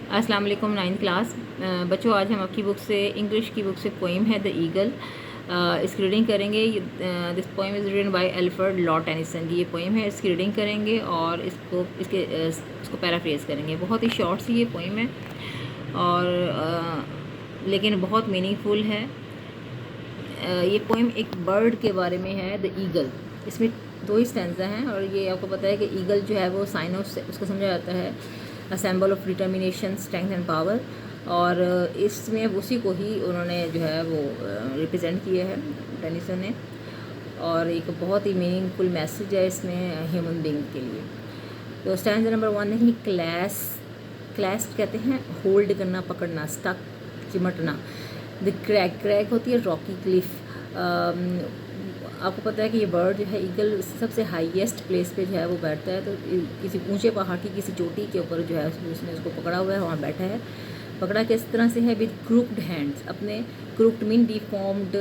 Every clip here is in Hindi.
अस्सलाम वालेकुम 9th क्लास बच्चों, आज हम आपकी बुक से इंग्लिश की बुक से पोइम है द ईगल, इसकी रीडिंग करेंगे। This poem is written by Alfred Lord Tennyson की ये पोइम है। इसकी रीडिंग करेंगे और इसको पैराफ्रेज करेंगे। बहुत ही शॉर्ट सी ये पोइम है और लेकिन बहुत मीनिंगफुल है। ये पोइम एक बर्ड के बारे में है, द ईगल। इसमें 2 ही स्टैंजा हैं और ये आपको पता है कि ईगल जो है वो साइन ऑफ, उसको समझा जाता है a symbol of determination, strength and power. और इसमें उसी को ही उन्होंने जो है वो रिप्रेजेंट किया है टेनिसन ने। और एक बहुत ही मीनिंगफुल मैसेज है इसमें ह्यूमन बीइंग के लिए। तो स्टैंजा नंबर 1 है, क्लैस्प कहते हैं होल्ड करना, पकड़ना, स्टक चिमटना। द क्रैक होती है रॉकी क्लिफ। आपको पता है कि ये बर्ड जो है ईगल सबसे हाईएस्ट प्लेस पे जो है वो बैठता है। तो किसी ऊंचे पहाड़ की किसी चोटी के ऊपर जो है उसने उसको पकड़ा हुआ है, वहाँ बैठा है। पकड़ा किस तरह से है, विद क्रूक्ड हैंड्स, अपने क्रूक्ड मीन डिफॉर्म्ड,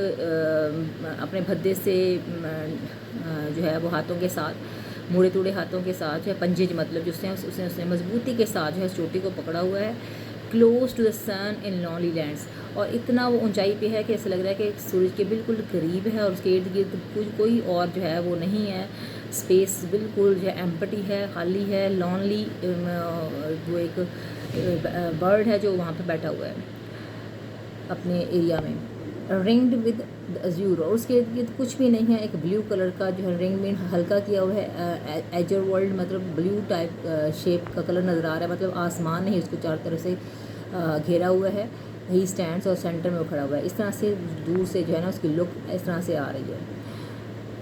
अपने भद्दे से जो है वो हाथों के साथ, मुड़े तुड़े हाथों के साथ जो है, पंजे मतलब जिससे उसने मजबूती के साथ जो है चोटी को पकड़ा हुआ है। Close to the sun in lonely lands, और इतना वो ऊंचाई पे है कि ऐसा लग रहा है कि सूरज के बिल्कुल करीब है और उसके इर्द गिर्द कोई और जो है वो नहीं है। स्पेस बिल्कुल जो है एम्प्टी है, खाली है। लॉन्ली वो एक बर्ड है जो वहाँ पे बैठा हुआ है अपने एरिया में। रिंग्ड विद अज्यूर, और उसके इर्द गिर्द कुछ भी नहीं है। एक ब्लू कलर का जो है, रिंग में हल्का किया हुआ है। एजर वर्ल्ड मतलब ब्लू टाइप शेप का कलर नज़र आ रहा है, मतलब आसमान नहीं उसको चारों तरफ से घेरा हुआ है। ही स्टैंड्स और सेंटर में वो खड़ा हुआ है। इस तरह से दूर से जो है ना उसकी लुक इस तरह से आ रही है।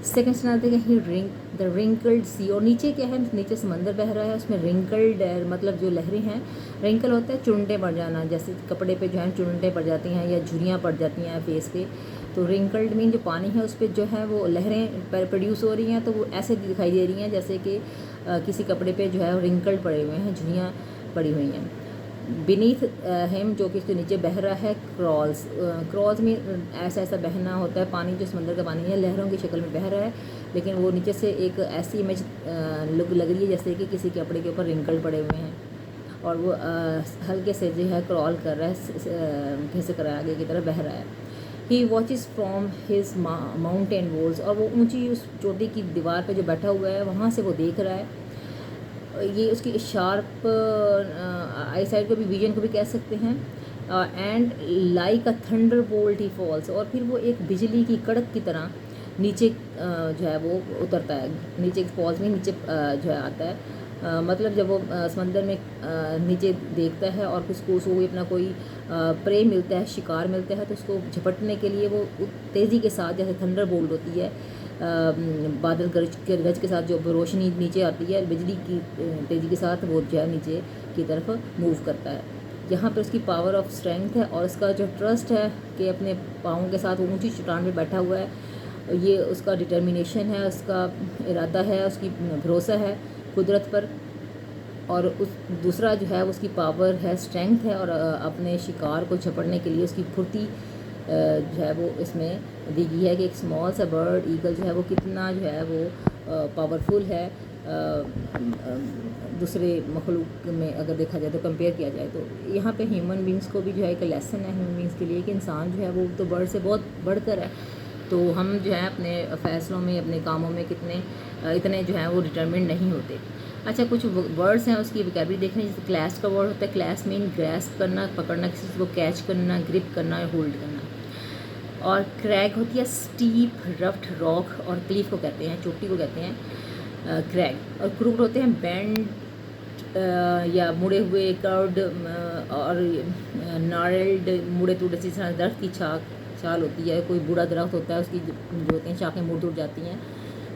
सेकेंड स्टैंड देखिए, ही द रिंकल्ड सी, और नीचे क्या है, नीचे समंदर बह रहा है, उसमें रिंकल्ड मतलब जो लहरें हैं। रिंकल होता है चुनटे पड़ जाना, जैसे कपड़े पे जो है चुनटे पड़ जाती हैं या झुर्रियाँ पड़ जाती हैं फेस पे। तो रिंकल्ड मीन जो पानी है उस पर जो है वो लहरें प्रोड्यूस हो रही हैं, तो वो ऐसे दिखाई दे रही हैं जैसे कि किसी कपड़े पे जो है रिंकल्ड पड़े हुए हैं, झुर्रियाँ पड़ी हुई हैं। बीनीथ हिम, जो कि इसके नीचे बह रहा है, क्रॉल्स में ऐसा ऐसा बहना होता है पानी, जो समंदर का पानी है लहरों की शक्ल में बह रहा है, लेकिन वो नीचे से एक ऐसी इमेज लग रही है जैसे कि किसी कपड़े के ऊपर रिंकल पड़े हुए हैं और वो हल्के से जो है क्रॉल कर रहा है, घिसक रहा है, आगे की तरफ बह रहा है। He watches from his mountain walls, और वो ऊंची उस चोटी की दीवार पे जो बैठा हुआ है वहाँ से वो देख रहा है। ये उसकी शार्प आई साइड को भी, विजन को भी कह सकते हैं। And like a thunder bolt ही फॉल्स, और फिर वो एक बिजली की कड़क की तरह नीचे जो है वो उतरता है, नीचे फॉल्स में नीचे जो है आता है। मतलब जब वो समंदर में नीचे देखता है और उसको अपना कोई प्रे मिलता है, शिकार मिलता है, तो उसको झपटने के लिए वो तेज़ी के साथ, जैसे थंडर बोल्ट होती है बादल गरज के साथ जो रोशनी नीचे आती है, बिजली की तेज़ी के साथ वो जो है नीचे की तरफ मूव करता है। यहाँ पर उसकी पावर ऑफ स्ट्रेंथ है और उसका जो ट्रस्ट है कि अपने पाँवों के साथ ऊंची चट्टान में बैठा हुआ है, ये उसका डिटर्मिनेशन है, उसका इरादा है, उसकी भरोसा है कुदरत पर। और उस दूसरा जो है उसकी पावर है, स्ट्रेंथ है, और अपने शिकार को झपटने के लिए उसकी फुर्ती जो है वो इसमें दी गई है कि एक स्मॉल सा बर्ड ईगल जो है वो कितना जो है वो पावरफुल है दूसरे मखलूक में अगर देखा जाए तो, कंपेयर किया जाए तो। यहाँ पे ह्यूमन बींग्स को भी जो है एक लेसन है ह्यूमन बींग्स के लिए कि इंसान जो है वो तो बर्ड से बहुत बढ़कर है। तो हम जो है अपने फ़ैसलों में, अपने कामों में इतने जो है वो डिटर्मिन्ड नहीं होते। अच्छा, कुछ वर्ड्स हैं उसकी वोकैबुलरी देखने, जैसे क्लैश का वर्ड होता है, क्लैश मीन ग्रैस्प करना, पकड़ना, किसी चीज़ को कैच करना, ग्रिप करना या होल्ड करना। और क्रैग होती है स्टीप रफ्ड रॉक, और क्लिफ को कहते हैं, चोटी को कहते हैं क्रैग। और क्रूक्ड होते हैं बेंड या मुड़े हुए, कर्व्ड, और नारल्ड मुड़े टूटे सी दर्ख्त की छाल होती है। कोई बूढ़ा दरख्त होता है, उसकी जो होते हैं शाखें मुड़ टूट जाती हैं,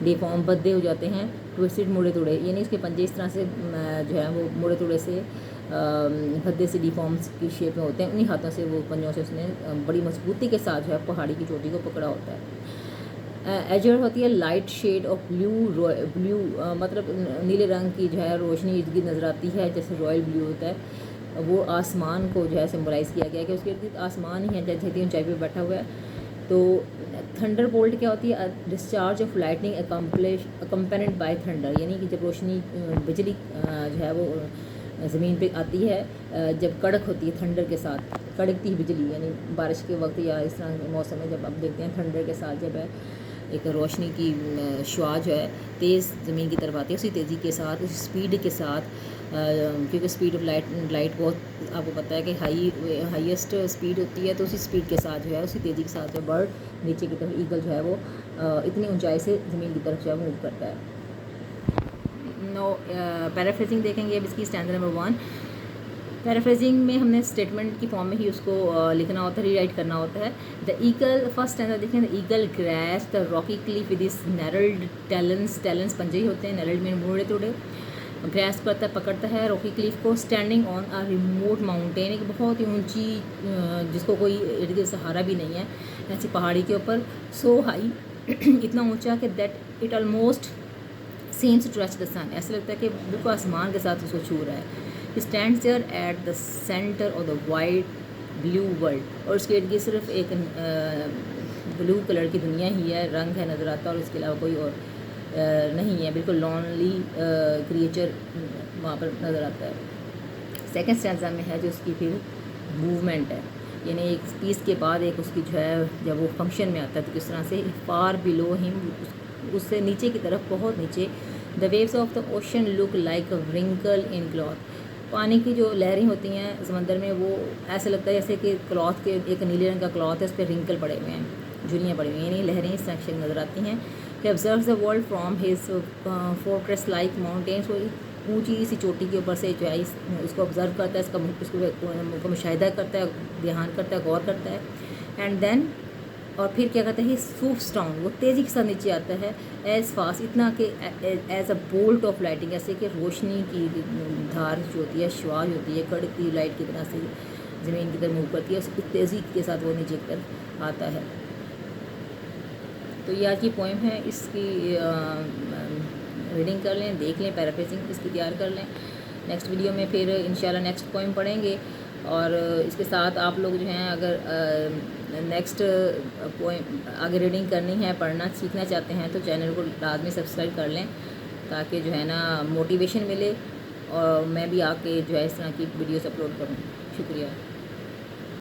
डिफॉर्म भद्दे हो जाते हैं, ट्विस्टेड मुड़े तुड़े, यानी इसके पंजे इस तरह से जो है वो मुड़े तुड़े से भद्दे से डिफॉर्म्स की शेप में होते हैं। उन्हीं हाथों से वो पंजों से उसने बड़ी मजबूती के साथ जो है पहाड़ी की चोटी को पकड़ा होता है। एजर होती है लाइट शेड ऑफ ब्लू मतलब नीले रंग की जो है रोशनी इर्द गिर्द नज़र आती है, जैसे रॉयल ब्लू होता है। वो आसमान को जो है सिम्बलाइज़ किया गया कि उसके इर्द गिर्द आसमान ही है, जैसे इतनी ऊंचाई पर बैठा हुआ है। तो थंडर बोल्ट क्या होती है, discharge of lightning accompanied by thunder, यानी कि जब रोशनी बिजली जो है वो ज़मीन पे आती है जब कड़क होती है थंडर के साथ, कड़कती बिजली, यानी बारिश के वक्त या इस तरह के मौसम में जब आप देखते हैं थंडर के साथ जब है एक रोशनी की शुआ जो है तेज़ ज़मीन की तरफ आती है, उसी तेज़ी के साथ, उसी स्पीड के साथ, क्योंकि स्पीड ऑफ लाइट बहुत आपको पता है कि हाईएस्ट स्पीड होती है, तो उसी स्पीड के साथ जो है, उसी तेज़ी के साथ जो बर्ड नीचे की तरफ ईगल जो है वो इतनी ऊंचाई से ज़मीन की तरफ जो है मूव करता है। पैराफ्रेजिंग देखेंगे अब इसकी स्टैंडर्ड नंबर 1। पैराफ्रेजिंग में हमने स्टेटमेंट की फॉर्म में ही उसको लिखना होता है, रीराइट करना होता है। द ईगल, फर्स्ट स्टैंडर्ड देखें, the eagle grasps the rocky cliff with this gnarled talons पंजे ही होते हैं, नरल्ड में मुड़े तोड़े, ग्रैस करता है, पकड़ता है रॉकी क्लिफ को, standing on a remote mountain, एक बहुत ही ऊंची जिसको कोई इर्द गिर्द सहारा भी नहीं है ऐसी पहाड़ी के ऊपर, सो हाई इतना ऊंचा कि that it almost seems to touch the sun, ऐसा लगता है कि बिल्कुल आसमान के साथ उसको छू रहा है। Stands there at the centre of the white blue world, और उसके इर्द गिर्द सिर्फ एक ब्लू कलर की दुनिया ही है, रंग है नज़र आता है, और इसके अलावा कोई और नहीं है, बिल्कुल लॉनली क्रिएचर वहाँ पर नज़र आता है। सेकंड स्टैंजा में है जो उसकी फिर मूवमेंट है, यानी एक पीस के बाद एक उसकी जो है जब वो फंक्शन में आता है तो किस तरह से फार बिलो हिम, उससे नीचे की तरफ बहुत नीचे, the waves of the ocean look like a wrinkle in cloth, पानी की जो लहरें होती हैं समंदर में वो ऐसा लगता है जैसे कि क्लॉथ के, एक नीले रंग का क्लॉथ है, उस पर रिंकल पड़े हुए हैं, झुर्रियाँ पड़ी हुई हैं, यानी लहरें इस तरह से नज़र आती हैं। कि observe the world from his fortress like mountains, वो ऊँची सी चोटी के ऊपर से जो है इसको ऑब्जर्व करता है, इसको मुशाहिदा करता है, ध्यान करता है, गौर करता है, एंड देन और फिर क्या कहता है, सूफ्स डाउन, वो तेज़ी के साथ नीचे आता है, एज फास्ट, इतना कि as a bolt of lightning, ऐसे कि रोशनी की धार जो होती है, शुआ होती है, कड़कती लाइट की तरह से ज़मीन की तरफ मूव करती है, उसकी तेज़ी के साथ वो नीचे की तरफ आता है। तो ये आज की पोइम है, इसकी रीडिंग कर लें, देख लें, पैराफ्रेजिंग इसकी तैयार कर लें। नेक्स्ट वीडियो में फिर इंशाल्लाह नेक्स्ट पोइम पढ़ेंगे, और इसके साथ आप लोग जो हैं अगर नेक्स्ट पोइम आगे रीडिंग करनी है, पढ़ना सीखना चाहते हैं तो चैनल को लाजमी सब्सक्राइब कर लें, ताकि जो है ना मोटिवेशन मिले और मैं भी आके जो है इस तरह की वीडियोस अपलोड करूँ। शुक्रिया।